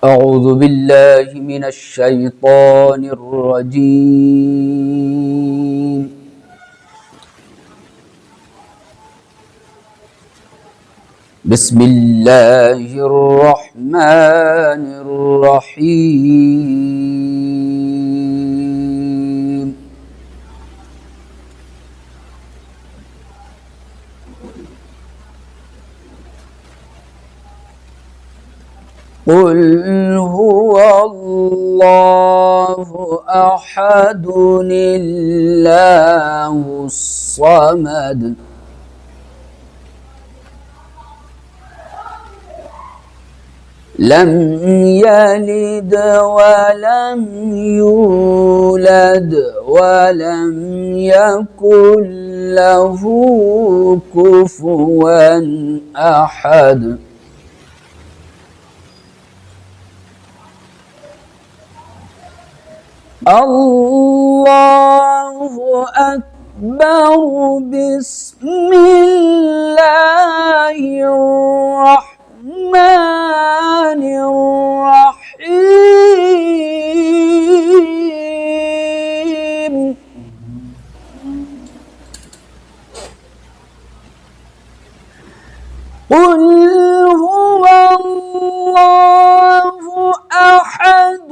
أعوذ بالله من الشيطان الرجيم. بسم الله الرحمن الرحيم. قل هو الله أحد الله الصمد لم يلد ولم يولد ولم يكن له كفوا أحد. الله أكبر. بسم الله الرحمن الرحيم. قل هو الله أحد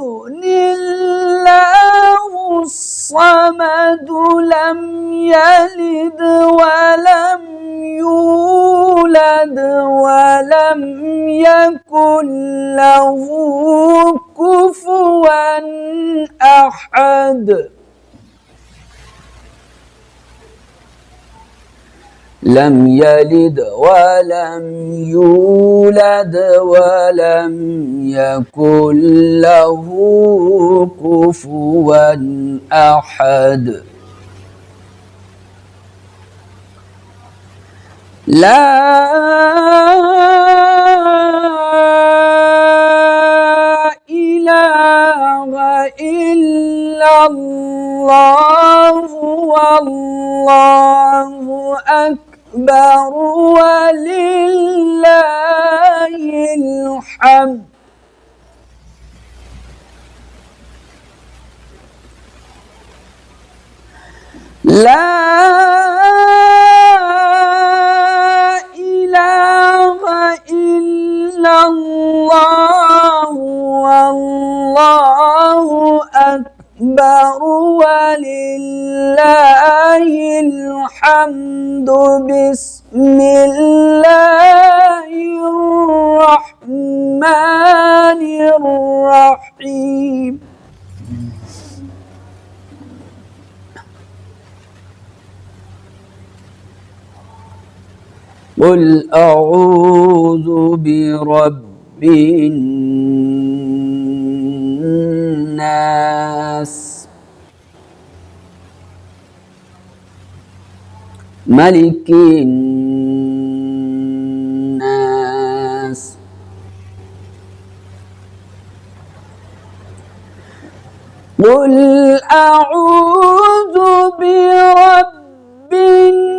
الله الصمد لم يلد ولم يولد ولم يكن له كفوا أحد. لم يلد ولم يولد ولم يكن له كفوا أحد. لا إله إلا الله والله أكبر ولله الحمد. لا إله إلا الله والله أكبر ولله الحمد. بسم الله الرحمن الرحيم. قل أعوذ برب الناس ملك الناس قل أعوذ برب الناس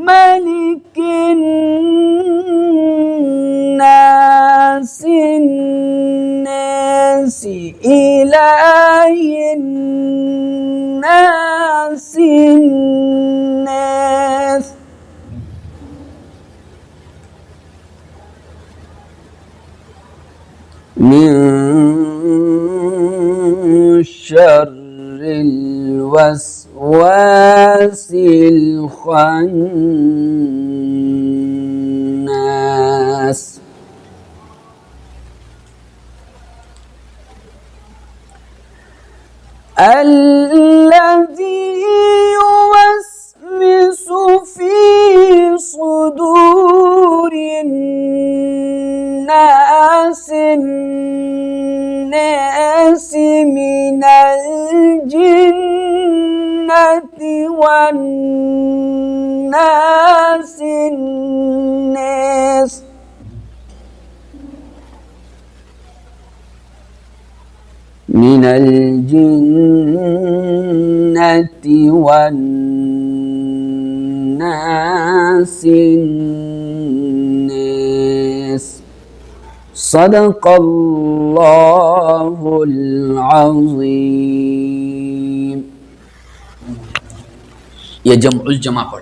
ملك الناس إله الناس من شر الوسواس الخناس الذي يوسوس في صدور الناس من الجنة والناس من الجنة والناس صدق الله العظيم। ये जमउल जमा पढ़